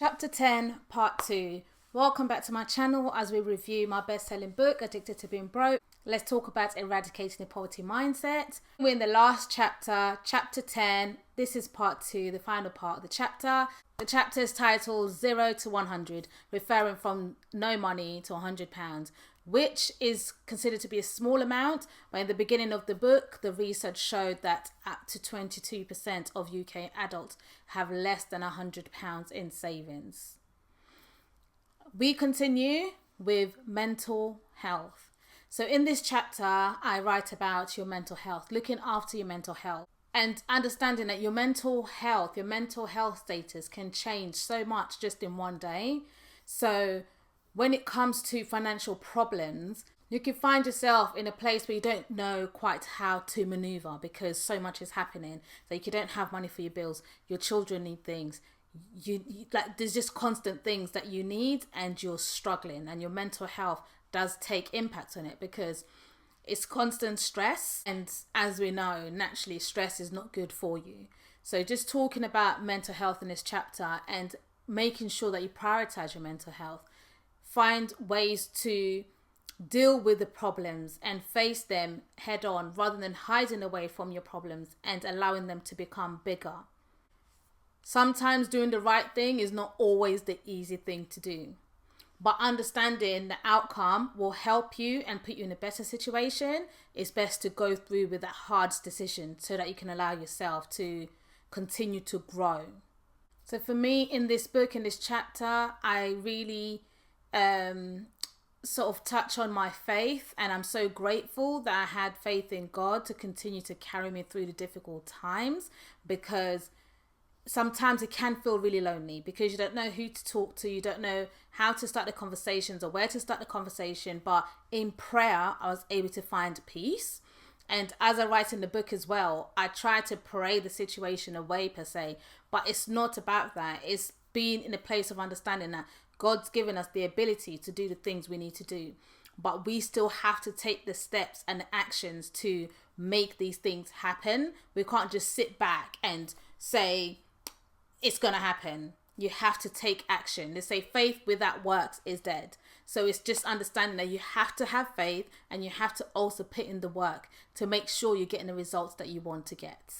Chapter 10, Part 2. Welcome back to my channel as we review my best-selling book, Addicted to Being Broke. Let's talk about eradicating the poverty mindset. We're in the last chapter, Chapter 10. This is Part 2, the final part of the chapter. The chapter is titled 0 to 100, referring from no money to £100, which is considered to be a small amount, but in the beginning of the book, the research showed that up to 22% of UK adults have less than £100 in savings. We continue with mental health. So in this chapter, I write about your mental health, looking after your mental health, and understanding that your mental health status can change so much just in one day. So when it comes to financial problems, you can find yourself in a place where you don't know quite how to maneuver because so much is happening. Like you don't have money for your bills, your children need things, you like there's just constant things that you need and you're struggling, and your mental health does take impact on it because it's constant stress, and as we know, naturally stress is not good for you. So just talking about mental health in this chapter and making sure that you prioritize your mental health, find ways to deal with the problems and face them head on rather than hiding away from your problems and allowing them to become bigger. Sometimes doing the right thing is not always the easy thing to do, but understanding the outcome will help you and put you in a better situation. It's best to go through with that hard decision so that you can allow yourself to continue to grow. So for me, in this book, in this chapter, I really sort of touch on my faith, and I'm so grateful that I had faith in God to continue to carry me through the difficult times, because sometimes it can feel really lonely because you don't know who to talk to, you don't know how to start the conversations or where to start the conversation. But in prayer, I was able to find peace. And as I write in the book as well, I try to pray the situation away per se, but it's not about that. It's being in a place of understanding that God's given us the ability to do the things we need to do, but we still have to take the steps and the actions to make these things happen. We can't just sit back and say, it's going to happen. You have to take action. They say faith without works is dead. So it's just understanding that you have to have faith and you have to also put in the work to make sure you're getting the results that you want to get.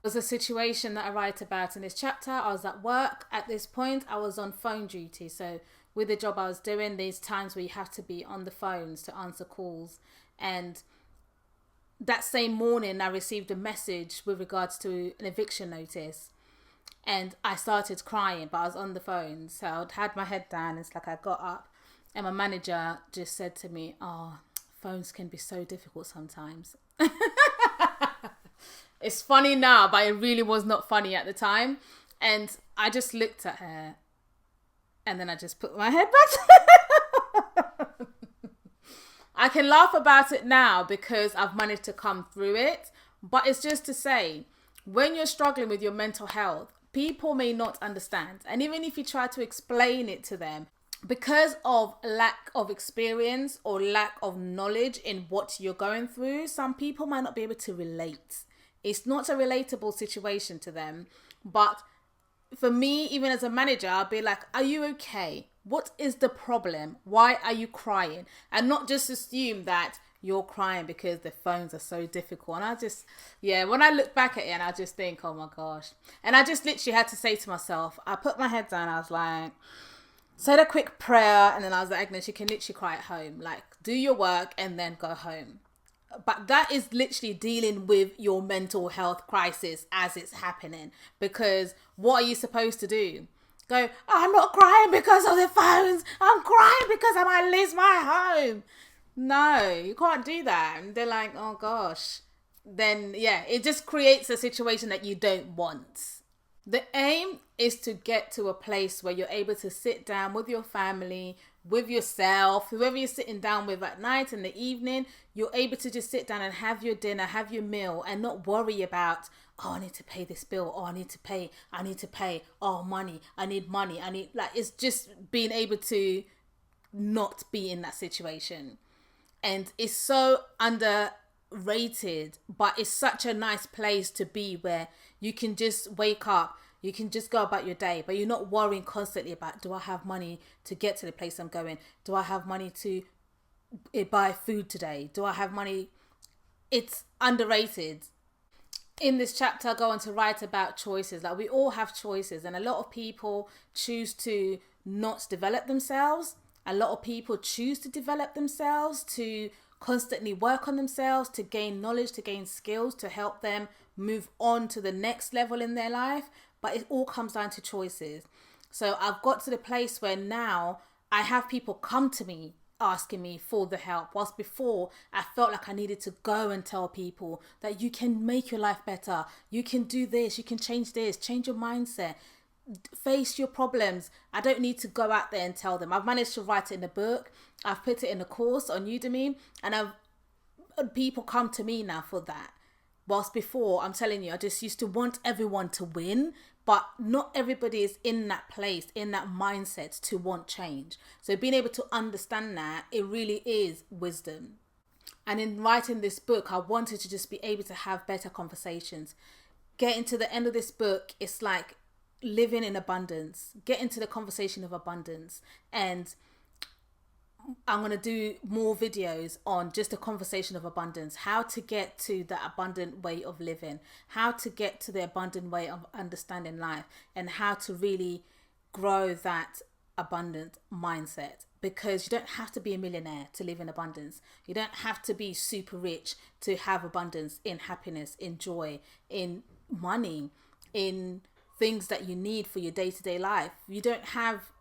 There's a situation that I write about in this chapter. I was at work at this point. I was on phone duty. So with the job I was doing, there's times where you have to be on the phones to answer calls. And that same morning, I received a message with regards to an eviction notice. And I started crying, but I was on the phone. So I had my head down. It's like I got up and my manager just said to me, "Oh, phones can be so difficult sometimes." It's funny now, but it really was not funny at the time. And I just looked at her and then I just put my head back. I can laugh about it now because I've managed to come through it. But it's just to say, when you're struggling with your mental health, people may not understand. And even if you try to explain it to them, because of lack of experience or lack of knowledge in what you're going through, some people might not be able to relate. It's not a relatable situation to them. But for me, even as a manager, I'll be like, are you okay? What is the problem? Why are you crying? And not just assume that you're crying because the phones are so difficult. And I just, when I look back at it and I just think, oh my gosh. And I just literally had to say to myself, I put my head down, I was like, said a quick prayer, and then I was like, Agnes, you can literally cry at home. Like, do your work and then go home. But that is literally dealing with your mental health crisis as it's happening. Because what are you supposed to do? Go, oh, I'm not crying because of the phones. I'm crying because I might lose my home. No, you can't do that. And they're like, oh gosh. Then it just creates a situation that you don't want. The aim is to get to a place where you're able to sit down with your family, with yourself, whoever you're sitting down with at night in the evening, you're able to just sit down and have your dinner, have your meal, and not worry about, oh, I need to pay this bill. Oh, I need to pay. Oh, money. I need money. It's just being able to not be in that situation. And it's so underrated, but it's such a nice place to be where you can just wake up, You can just go about your day, but you're not worrying constantly about, do I have money to get to the place I'm going? Do I have money to buy food today? Do I have money? It's underrated. In this chapter, I go on to write about choices. Like, we all have choices, and a lot of people choose to not develop themselves. A lot of people choose to develop themselves, to constantly work on themselves, to gain knowledge, to gain skills, to help them move on to the next level in their life. But it all comes down to choices. So I've got to the place where now I have people come to me asking me for the help, whilst before I felt like I needed to go and tell people that you can make your life better, you can do this, you can change this, change your mindset, face your problems. I don't need to go out there and tell them. I've managed to write it in a book, I've put it in a course on Udemy, and people come to me now for that. Whilst before, I'm telling you, I just used to want everyone to win, but not everybody is in that place, in that mindset to want change. So being able to understand that, it really is wisdom. And in writing this book, I wanted to just be able to have better conversations. Getting to the end of this book, it's like living in abundance. Get into the conversation of abundance. And I'm going to do more videos on just a conversation of abundance, how to get to that abundant way of living, how to get to the abundant way of understanding life, and how to really grow that abundant mindset. Because you don't have to be a millionaire to live in abundance. You don't have to be super rich to have abundance in happiness, in joy, in money, in things that you need for your day-to-day life.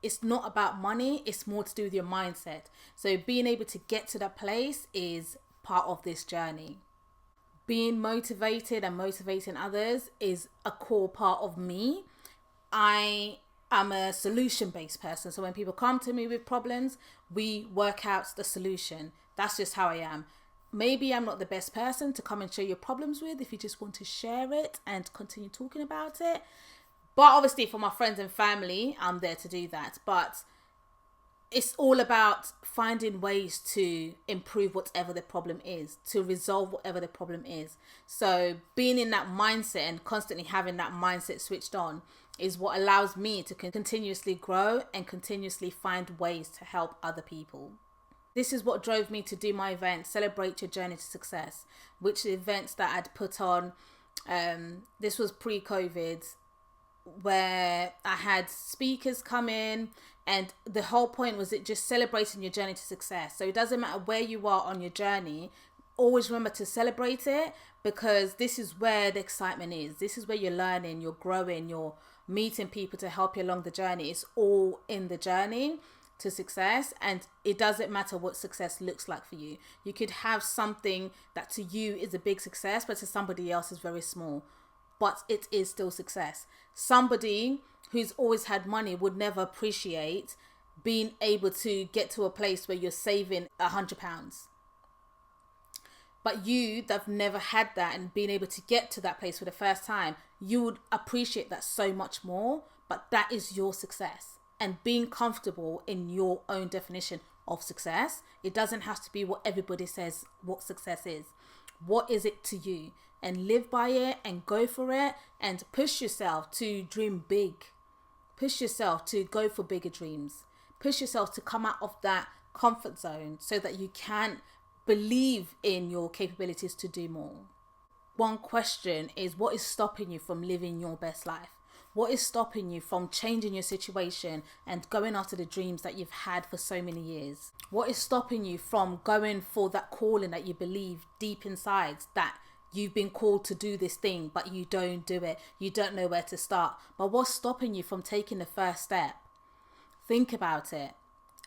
It's not about money, it's more to do with your mindset. So being able to get to that place is part of this journey. Being motivated and motivating others is a core part of me. I am a solution-based person. So when people come to me with problems, we work out the solution. That's just how I am. Maybe I'm not the best person to come and share your problems with if you just want to share it and continue talking about it. But obviously for my friends and family, I'm there to do that. But it's all about finding ways to improve whatever the problem is, to resolve whatever the problem is. So being in that mindset and constantly having that mindset switched on is what allows me to continuously grow and continuously find ways to help other people. This is what drove me to do my event, Celebrate Your Journey to Success, which the events that I'd put on, this was pre-COVID, where I had speakers come in, and the whole point was it just celebrating your journey to success. So it doesn't matter where you are on your journey, always remember to celebrate it, because this is where the excitement is. This is where you're learning, you're growing, you're meeting people to help you along the journey. It's all in the journey to success, and it doesn't matter what success looks like for you. You could have something that to you is a big success, but to somebody else is very small, but it is still success. Somebody who's always had money would never appreciate being able to get to a place where you're saving £100. But you that've never had that and being able to get to that place for the first time, you would appreciate that so much more. But that is your success. And being comfortable in your own definition of success, it doesn't have to be what everybody says what success is. What is it to you? And live by it and go for it and push yourself to dream big. Push yourself to go for bigger dreams. Push yourself to come out of that comfort zone so that you can believe in your capabilities to do more. One question is, what is stopping you from living your best life? What is stopping you from changing your situation and going after the dreams that you've had for so many years? What is stopping you from going for that calling that you believe deep inside, that you've been called to do this thing, but you don't do it? You don't know where to start. But what's stopping you from taking the first step? Think about it.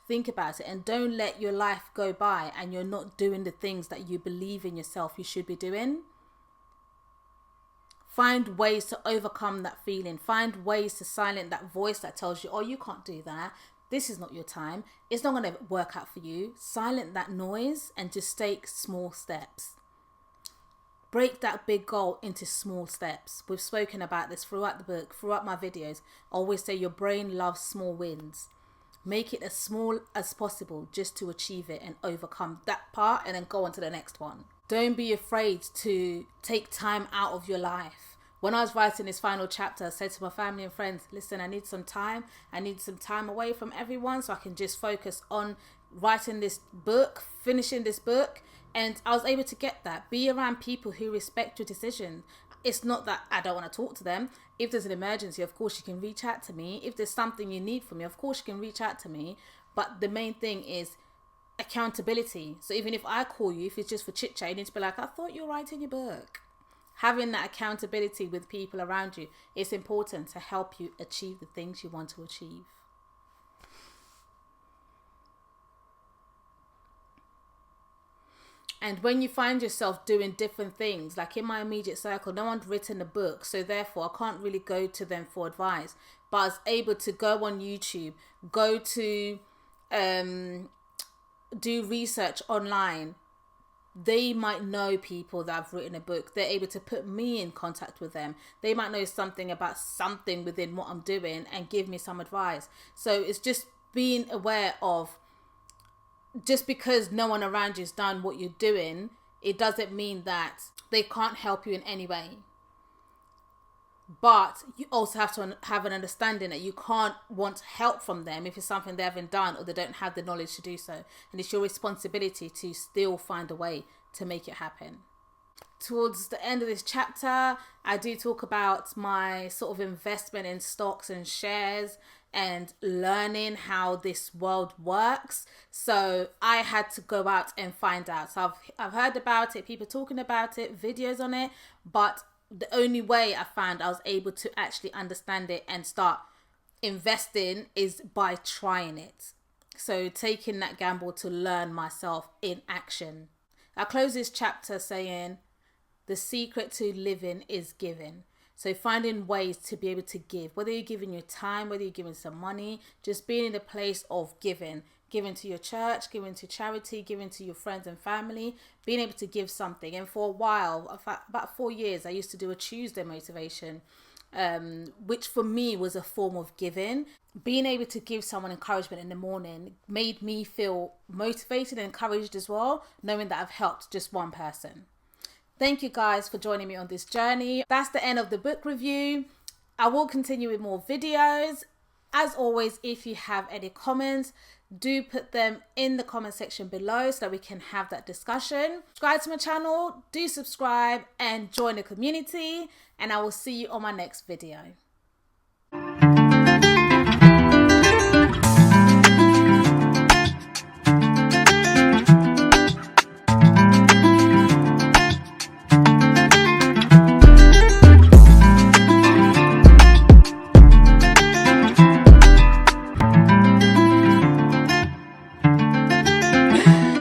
Think about it, and don't let your life go by and you're not doing the things that you believe in yourself you should be doing. Find ways to overcome that feeling. Find ways to silence that voice that tells you, oh, you can't do that. This is not your time. It's not going to work out for you. Silence that noise and just take small steps. Break that big goal into small steps. We've spoken about this throughout the book, throughout my videos. I always say your brain loves small wins. Make it as small as possible just to achieve it and overcome that part and then go on to the next one. Don't be afraid to take time out of your life When I was writing this final chapter, I said to my family and friends, listen, I need some time. I need some time away from everyone so I can just focus on writing this book, finishing this book. And I was able to get that. Be around people who respect your decision. It's not that I don't want to talk to them. If there's an emergency, of course you can reach out to me. If there's something you need from me, of course you can reach out to me. But the main thing is accountability. So even if I call you, if it's just for chit chat, you need to be like, I thought you were writing your book. Having that accountability with people around you is important to help you achieve the things you want to achieve. And when you find yourself doing different things, like in my immediate circle, no one's written a book, so therefore I can't really go to them for advice. But I was able to go on YouTube, go to do research online. They might know people that have written a book. They're able to put me in contact with them. They might know something about something within what I'm doing and give me some advice. So it's just being aware of, just because no one around you has done what you're doing, it doesn't mean that they can't help you in any way. But you also have to have an understanding that you can't want help from them if it's something they haven't done or they don't have the knowledge to do so. And it's your responsibility to still find a way to make it happen. Towards the end of this chapter, I do talk about my sort of investment in stocks and shares and learning how this world works. So I had to go out and find out. So I've heard about it, people talking about it, videos on it, but the only way I found I was able to actually understand it and start investing is by trying it. So taking that gamble to learn myself in action. I close this chapter saying, the secret to living is giving. So finding ways to be able to give, whether you're giving your time, whether you're giving some money, just being in a place of giving to your church, giving to charity, giving to your friends and family, being able to give something. And for a while, about 4 years, I used to do a Tuesday motivation, which for me was a form of giving. Being able to give someone encouragement in the morning made me feel motivated and encouraged as well, knowing that I've helped just one person. Thank you guys for joining me on this journey. That's the end of the book review. I will continue with more videos. As always, if you have any comments, do put them in the comment section below so that we can have that discussion. Subscribe to my channel, do subscribe and join the community, and I will see you on my next video.